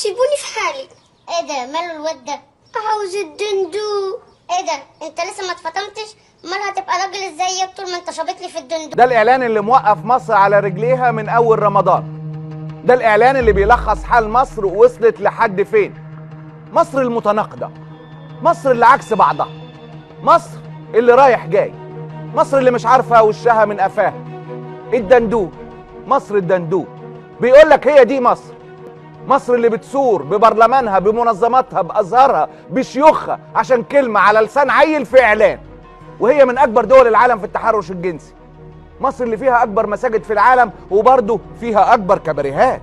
سيبوني في حالي. ايه ده؟ ماله الواد ده؟ عاوز الدندو. ايه ده؟ انت لسه ما اتفطمتش؟ امال هتبقى راجل ازاي طول ما انت شابط لي في الدندو؟ ده الإعلان اللي موقف مصر على رجليها من أول رمضان. ده الإعلان اللي بيلخص حال مصر وصلت لحد فين. مصر المتناقضة، مصر اللي عكس بعضها، مصر اللي رايح جاي، مصر اللي مش عارفة وشها من قفاها. الدندو، مصر الدندو. بيقول لك هي دي مصر، مصر اللي بتثور ببرلمانها بمنظماتها بأزهارها بشيوخها عشان كلمة على لسان عيل في إعلان، وهي من أكبر دول العالم في التحرش الجنسي. مصر اللي فيها أكبر مساجد في العالم وبرضه فيها أكبر كباريهات.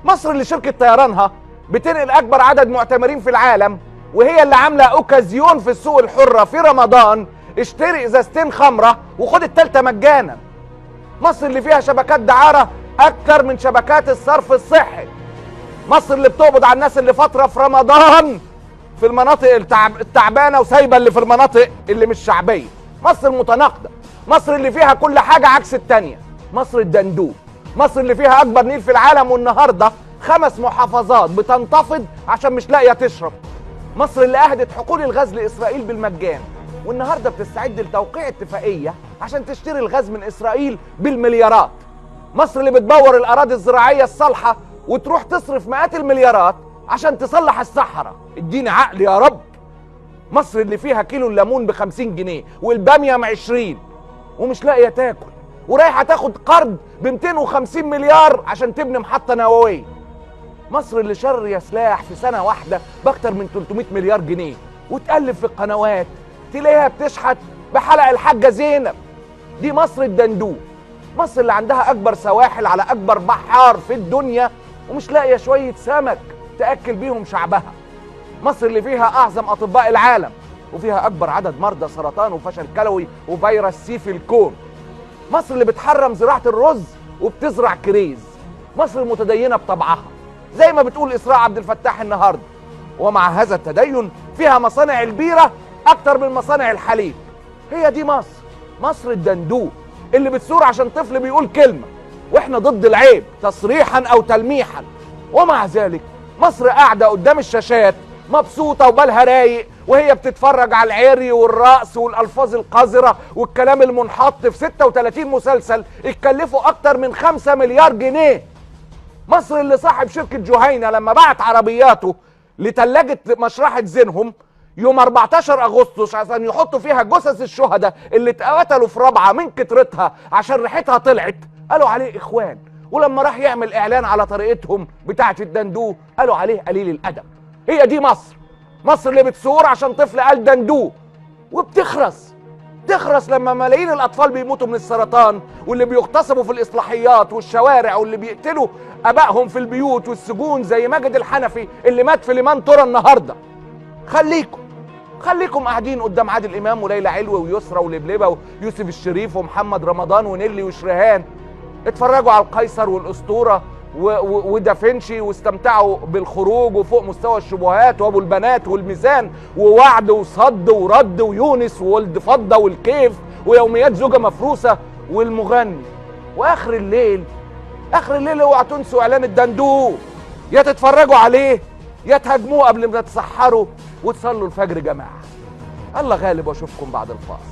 مصر اللي شركة طيرانها بتنقل أكبر عدد معتمرين في العالم، وهي اللي عاملة أوكازيون في السوق الحرة في رمضان، اشتري إزازتين خمرة وخد التالتة مجانا. مصر اللي فيها شبكات دعارة أكتر من شبكات الصرف الصحي. مصر اللي بتقبض على الناس اللي فترة في رمضان في المناطق التعبانة وسايبة اللي في المناطق اللي مش شعبية. مصر متناقضة، مصر اللي فيها كل حاجة عكس التانية. مصر الدندو، مصر اللي فيها أكبر نيل في العالم والنهاردة 5 محافظات بتنتفض عشان مش لاقية تشرب. مصر اللي أهدت حقول الغاز لإسرائيل بالمجان والنهاردة بتستعد لتوقيع اتفاقية عشان تشتري الغاز من إسرائيل بالمليارات. مصر اللي بتبور الأراضي الزراعية الصالحة وتروح تصرف مئات المليارات عشان تصلح الصحراء. اديني عقل يا رب. مصر اللي فيها كيلو الليمون ب50 جنيه والبامية ب20 ومش لاقية تاكل، ورايحة تاخد قرض ب250 مليار عشان تبني محطة نووية. مصر اللي شارية سلاح في سنة واحدة باكتر من 300 مليار جنيه، وتقلب في القنوات تلاقيها بتشحت بحلق الحاجة زينب. دي مصر الدندو، مصر اللي عندها أكبر سواحل على أكبر بحار في الدنيا ومش لاقية شوية سمك تأكل بيهم شعبها. مصر اللي فيها أعظم أطباء العالم وفيها أكبر عدد مرضى سرطان وفشل كلوي وفيروس سي في الكون. مصر اللي بتحرم زراعة الرز وبتزرع كريز. مصر المتدينة بطبعها زي ما بتقول إسراء عبد الفتاح النهاردة، ومع هذا التدين فيها مصانع البيرة أكتر من مصانع الحليب. هي دي مصر، مصر الدندو اللي بتثور عشان طفل بيقول كلمة واحنا ضد العيب تصريحا او تلميحا، ومع ذلك مصر قاعدة قدام الشاشات مبسوطة وبالها رايق وهي بتتفرج على العري والرقص والالفاظ القذرة والكلام المنحط في 36 مسلسل اتكلفوا اكتر من 5 مليار جنيه. مصر اللي صاحب شركة جهينة لما بعت عربياته لتلاجة مشرحة زينهم يوم 14 أغسطس عشان يحطوا فيها جثث الشهداء اللي اتقتلوا في رابعة من كترتها عشان ريحتها طلعت، قالوا عليه إخوان. ولما راح يعمل إعلان على طريقتهم بتاعة الدندو قالوا عليه قليل الأدب. هي دي مصر، مصر اللي بتثور عشان طفل قال دندو، وبتخرس لما ملايين الأطفال بيموتوا من السرطان واللي بيغتصبوا في الإصلاحيات والشوارع واللي بيقتلوا أبائهم في البيوت والسجون زي ماجد الحنفي اللي مات في ليمان تورا النهارده. خليكم قاعدين قدام عادل امام وليلى علوي ويسرى ولبلبه ويوسف الشريف ومحمد رمضان ونيلي وشريهان، اتفرجوا على القيصر والاسطوره ودافنشي واستمتعوا بالخروج وفوق مستوى الشبهات وابو البنات والميزان ووعد وصد ورد ويونس وولد فضه والكيف ويوميات زوجة مفروسه والمغني. واخر الليل اوعوا تنسوا اعلان الدندو، يا تتفرجوا عليه يا تهاجموه قبل ما تتسحروا وتصلوا الفجر جماعة. الله غالب واشوفكم بعد الفاصل.